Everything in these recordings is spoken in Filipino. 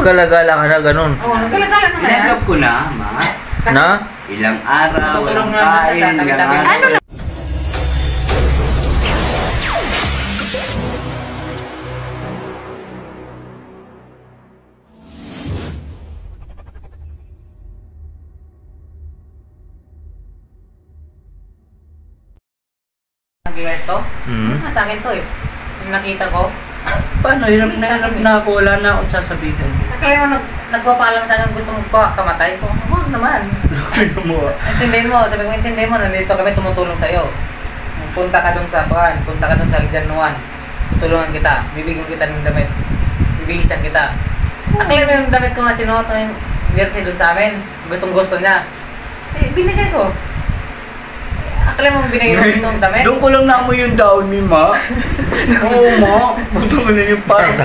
magkalagala ka na, ganun. Oo, nagkalagala na nga. Tinanggap ko na, ma. Na? Ilang araw, Matutulong walang naman sa kain, tabi-tabi. Ano na? Nag-iwas to? Hmm. Sa akin to eh. Yung nakita ko. Paano? Hirap na ako. Wala na akong sasabihin. Kaya mo nagpapaalam sa akin gusto mo kamatay ko. Huwag naman. Ano mo? Intindihin mo. Sabi ko, intindihin mo. Nandito kami tumutulong sa'yo. Punta ka dun sa kuhan. Punta ka dun sa Januan. Tutulungan kita. Bibigyan kita ng damit. Bibilisan kita. Akala mo yung damit ko nga sinuot yung jersey dun sa amin. Gustong gusto niya. Binigay ko. Akala mo binigay ko itong damit? Doon ko lang naamoy yung daon ni ma. Oo, ma. Buto mo na yung parang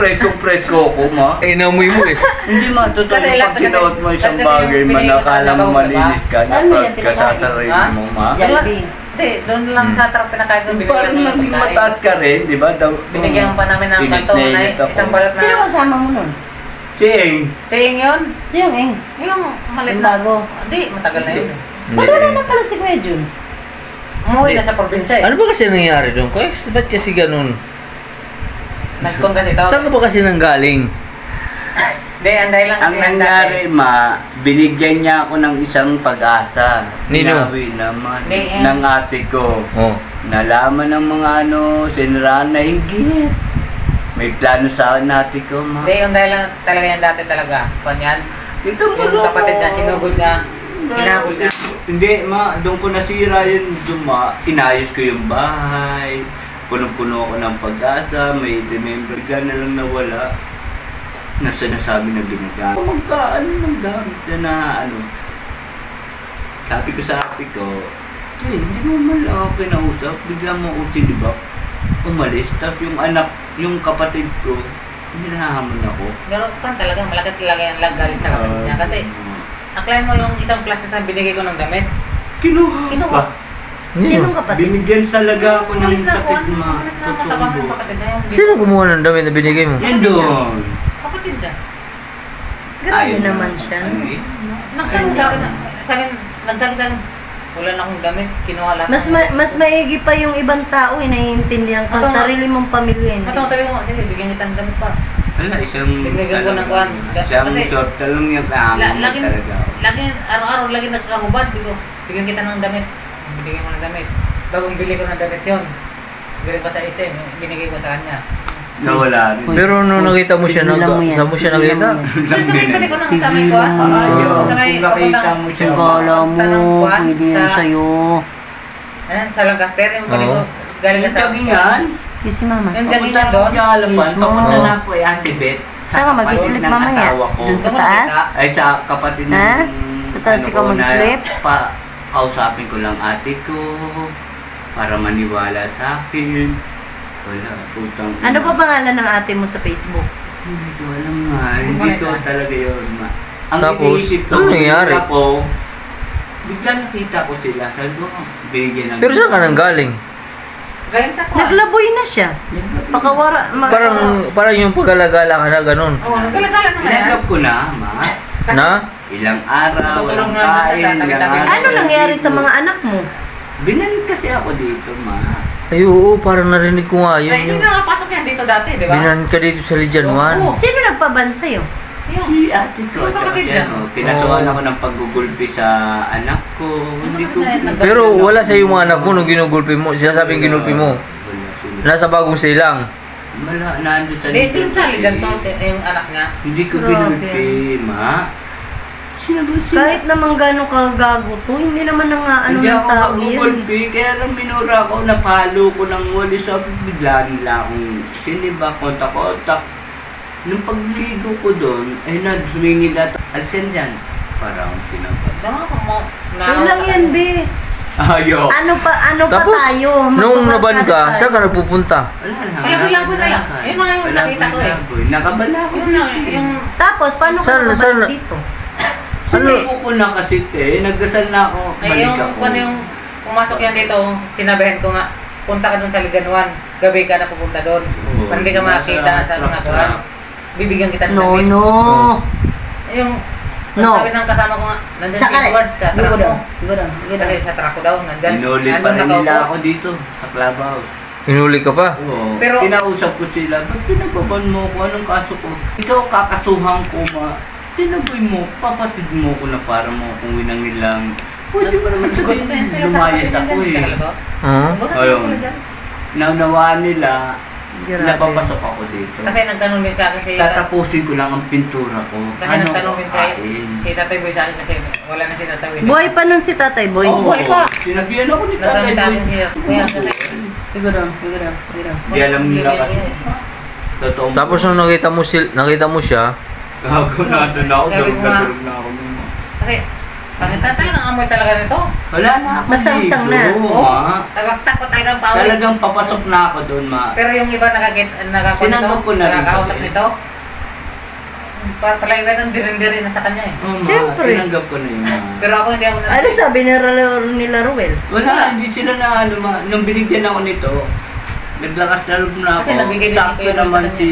presko ko, ma. Inamoy mo eh. Hindi ma, totoo pag sinuot mo isang bagay, man, nakala mo malinis ka, napag ka sa sarili mo, ma. Jollibee. Hindi, doon lang sa truck pinakain ko. Parang naging mataas ka rin, di ba? Binigyan pa namin ng kanto na isang balot na... Sino kasama mo nun? Si Eng. Si Ing yun? Sino yung Eng? Yung malit Yung na... bago. Hindi, matagal na yun. Ba't wala na pala si Kuya Jun? Umuwi na sa probinsya eh. Ano ba kasi nangyari doon? Kaya ba't kasi ganun? Nagkong kasi ito. Saan ka ba kasi nanggaling? Hindi, anday lang kasi Ang nangyari, ma, binigyan niya ako ng isang pag-asa. Nino? Binawi naman. Hindi, Ng ate ko. Oh. Nalaman ng mga siniraan na inggit. May plano sa akin ate ko, ma. Hindi, yung dahil lang talaga yan dati talaga. Kanyan. Ito mo Yung kapatid niya, sinugod niya. Hinabol niya. Hindi, ma, doon ko nasira yun. Doon, ma, inayos ko yung bahay. Punong-puno ko ng pag-asa. May remember ka na lang nawala. Na sinasabi na binagamit. Magkaan ng gamit na ano. Sabi ko sa ate ko, hindi mo man lang ako kinausap. Bigla mo ako sinibak. Umalis. Tapos yung anak, yung kapatid ko, hinahamon ako. Pero kan talaga, malaki talaga yung galit sa kapatid niya. Kasi, aklain mo yung isang plastic na binigay ko ng damit. Kinuha. Sinong kapatid? Binigyan talaga ako ng Malit na sakit, kuwan, ma. malit na matabang yung kapatid na yung... Sino kumuha ng damit na binigay mo? Yan doon. Kapatid niya. Grabe naman siya. Ano eh? Nagtanong sa akin, nagsabi sa akin, wala na akong damit, kinuha lahat. Mas maigi pa yung ibang tao naiintindihan ka. Ito nga. Sarili mong pamilya. Natong sabi ko, sige, bigyan kita ng damit pa. Wala, isang... Binigyan ko ng kuwan. Isang Kasi, short na lang yung kahamon talaga. lagi, araw-araw, lagi nagkakahubad. Bigyan kita ng damit. Binigyan ko ng damit. Bagong bili ko ng damit yun. Bili pa sa SM, binigay ko sa kanya. Nawala rin. Pero nung nakita mo siya, saan mo siya nakita? Sa may balik ko ng kasama ko. Ayaw. Sa may Kung nakita mo siya, Kung kala mo, pwede yan sa'yo. Ayan, sa Lancaster, yung balik ko. Galing ka sa... Jogingan. Yung si mama. Yung jogingan doon. Yes, mo. Papunta na po ay Ate Beth. Saan ka mag-sleep ng mamaya? asawa ko. Dun sa taas? Ay, sa kapatid ng... Ha? Sa taas ikaw mag-sleep? Kausapin ko lang ate ko para maniwala sa akin. Wala, putang... Ano pa pangalan ng ate mo sa Facebook? Hindi ko alam nga. Hindi ko talaga yun, ma. Ang Tapos, iniisip ko, ano nangyari? Bigla nakita ko sila. Sabi ko, bigyan ng... Pero saan ka nanggaling? Galing sa kuwan. Naglaboy na siya. Pakawara. Parang yung pagkalagala ka na, ganun. Oo, nagkalagala na nga yan. Tinanggap ko na, ma. Na? Ilang araw, Tutulong walang naman sa kain, tabi-tabi. Ano nangyari sa mga anak mo? Binalik kasi ako dito, ma. Ay, oo, parang narinig ko nga yun. Ay, hindi na nakapasok yan dito dati, di ba? Binan ka dito sa Lijan 1. Oo. Sino nagpaban sa'yo? Yung, Si ate ko, Yung at saka kapatid siya, niya. kinasuhan ako ng paggugulpi sa anak ko. Hindi ko... kapatid na yan, Pero wala sa yung mga anak mo nung ginugulpi mo. Sinasabing ginulpi mo. Wala sila. Nasa bagong silang. Wala, nandun sa... Hindi, yung sa Ligan to, yung anak niya. Hindi ko Grabe. ginulpi, ma. Sino ba sila? Kahit naman gano'ng kagago to, hindi naman na nga ano Hindi ng ako tao yan. magugulpi, kaya lang minura ko, napalo ko ng walis, sabi bigla nila akong sinibak, kontak-kontak. Nung pagligo ko doon, ay sumingid at alsen dyan. Parang pinagpag. Dama ko mo. Yun lang yan, be. Ayaw. Ano pa Tapos, tayo? nung naban Magbabarkada ka, saan ka nagpupunta? Wala lang. Palabo-labo na lang. Yun lang yung nakita ko eh. Nakabala ko. Yung, yung, Tapos, paano ka Saan- saan- nakabalik dito? Sinuko ko na kasi nagdasal na ako. ay, yung, Balik ako. kung yung pumasok yan dito, sinabihan ko nga, punta ka dun sa Liganuan. Gabi ka na pupunta doon. Oo. Para hindi ka makakita sa mga kuhan. bibigyan kita ng No, damit. no. Yung No. sabi ng kasama ko nga, nandyan Sa si Edward sa truck ko. Siguro. Kasi sa truck ko daw, nandyan. Inuli pa rin nila ako dito sa clubhouse. Hinuli ka pa? Oo. Pero- Kinausap ko sila, ba't pinagbaban mo ko? Anong kaso ko? Ikaw kakasuhan ko, tinaboy mo, papatid mo ko na para mo kung winangin lang. Pwede ba naman sabihin, lumayas ako eh. Oo. Ayun. Naunawaan nila, Grabe. napapasok ako dito. Kasi nagtanong din sa akin si Tatapusin ko lang ang pintura ko. Kasi nagtanong din sa kakain? si Tatay Boy sa akin kasi wala na si Tatay Boy. Buhay pa nun si Tatay Boy. Oo, buhay pa. Sinabihan ako ni Nagtanong Tatay sa akin Boy. siya. Kuya, kasi Siguro. Di alam nila kasi. Totoo. Tapos nung nakita mo siya, Gago na doon ako, Sabi ko nga. darog na ako. kasi pangit na talagang amoy talaga nito. Wala na ako Masangsang dito, na. ma. Takot talagang pawis. Talagang papasok na ako doon, ma. Pero yung iba Tinanggap ko na rin nakakausap kasi. nito. Talagang ganun dirin-dirin na sa kanya eh. Oo, ma. Siyempre. Tinanggap ko na yun, ma. Pero ako hindi ako Ano sabi nila Ruel? Wala, hindi sila na ano, ma. Nung binigyan ako nito, naglakas na loob na ako. Kasi nabigay din si Sakto Kuya Ron naman sa kanya. si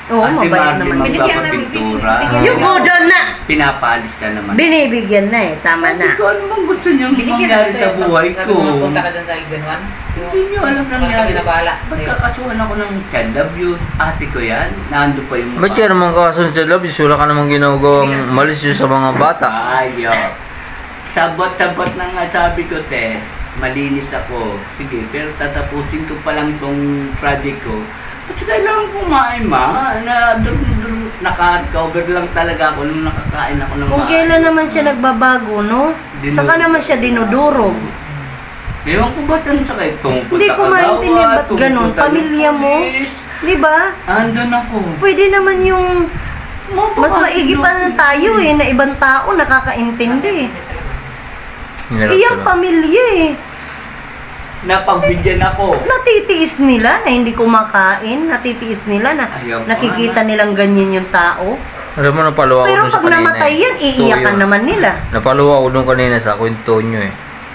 Oo, Ate mabait Marley naman. Binigyan na, magpapapintura. binigyan Yung budol na! Pinapalis ka naman. Binibigyan na eh. Tama Sabi na. ko, ano bang gusto niyang Binigyan mangyari natin sa sa'yo, buhay sabi ko? mo, punta ka dyan sa Alden 1. Hindi niyo alam nangyari. Binabahala Ba't sa'yo. kakasuhan ako ng child abuse? Ate ko yan. Nando pa yung ba't yan naman kasun sa love? Wala ka namang ginagawang malis sa mga bata. Ayo. Sabot-sabot na nga sabi ko, te. Malinis ako. Sige, pero tatapusin ko pa lang tong project ko. Kasi kailangan kumain, ma. Naka-cover lang talaga ako nung nakakain ako ng Kung kailan naman siya nagbabago, no? Saka naman siya dinudurog. Ewan ko ba't ano sa kayo? Hindi ko maintindihan ba't ganun. Pamilya mo. Di ba? Andun ako. Pwede naman yung mas maigi pa na tayo eh, na ibang tao nakakaintindi. Hirap Iyang talaga. pamilya eh. Napagbigyan ako. Natitiis nila na hindi kumakain. Natitiis nila na Ayaw pa nakikita nilang ganyan yung tao. Alam mo, napaluwa ako Pero dun sa pag kanina. namatay yan, iiyakan Totoo yun. naman nila. Napaluwa ako dun kanina sa kwento nyo eh.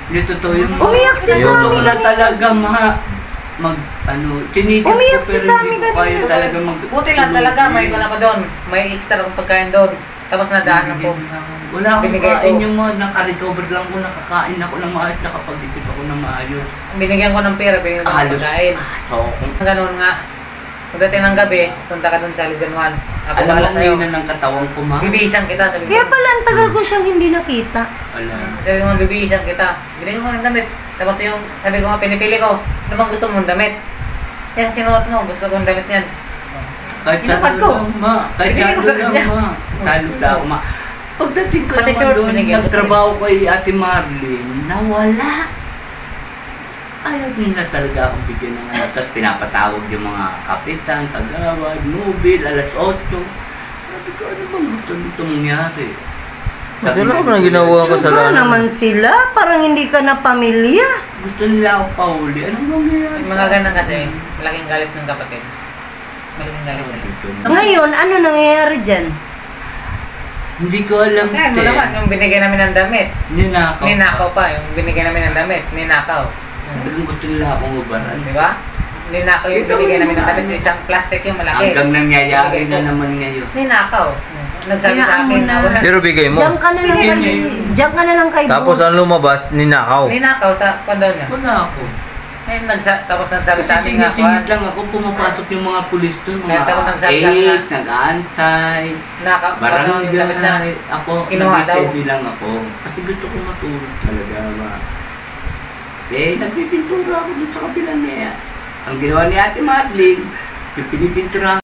Hindi totoo yung Umiyak si Ayun. Sammy. Gusto ko na talaga chinikip Umiyak ko si pero Sammy hindi ko kasi. kaya talaga Buti lang talaga, may ko na ko doon. May extra akong pagkain doon. Tapos nadaan ako. Wala akong Binigay kain ko. yung mga naka-recover lang ko, nakakain ako ng maayos, nakapag-isip ako ng maayos. Binigyan ko ng pera, binigyan ko ng Halos, pagkain. so, Ganun nga. Pagdating ng gabi, punta ka doon sa Alden 1. Ako alam bahala mo sa'yo. ngayon na ng katawan ko, ma. Bibihisan kita, sabi ko. Kaya pala ang tagal ko siyang hindi nakita. Wala. Sabi ko nga, bibihisan kita. Binigyan ko ng damit. Tapos yung, sabi ko nga, pinipili ko. Ano bang gusto mong damit? Yan, sinuot mo. Gusto kong damit yan. Kahit Inakad saan ko. lang, ma. Kahit Binigay ko saan sa lang, kanya. ma. Talo na ako, ma. Pagdating ko Pati naman short, doon, binigyan ko nagtrabaho ko kay Ate Marlene, nawala. Ayaw nila talaga akong bigyan ng ano. Tapos pinapatawag yung mga kapitan, kagawad, nubil, alas 8. Sabi ko, ano bang gusto nito mangyari? Ba't wala ka nang ginawa nila, kasalanan? Sobra naman sila. Parang hindi ka na pamilya. gusto nila ako pauli. Anong mangyayari? Yung mga ganun kasi, malaking galit ng kapatid. Malaking galit nila. Ngayon, ano nangyayari dyan? Hindi ko alam, Kaya mo te. naman, yung binigyan namin ng damit. Ninakaw. Ninakaw pa, yung binigyan namin ng damit. Ninakaw. Talagang gusto nila akong ubaran. Di ba? Ninakaw yung Ikaw binigyan yung namin ng damit. ano. Isang plastic yung malaki. Hanggang nangyayari Binigay na ko. naman ngayon. Ninakaw. Nagsabi sa Hayaan mo akin na na. wala. Pero bigay mo. Diyan ka na lang Bigyan kay, niya diyan ka na lang kay Tapos boss. ang lumabas, ninakaw. Ninakaw sa pandaw niya. Wala ako. Eh, tapos nagsabi Kasi sa amin nga, singit-singit lang ako, pumapasok yung mga pulis doon, Kaya mga tapos ang sabi lang 8, nag-aantay, yung damit na barangay. Ako, kinuha nag-steady lang ako. Kasi gusto ko matulog talaga, ma. Eh, nagpipintura ako dun sa kabila niya. Ang ginawa ni Ate Marlene, yung pinipintura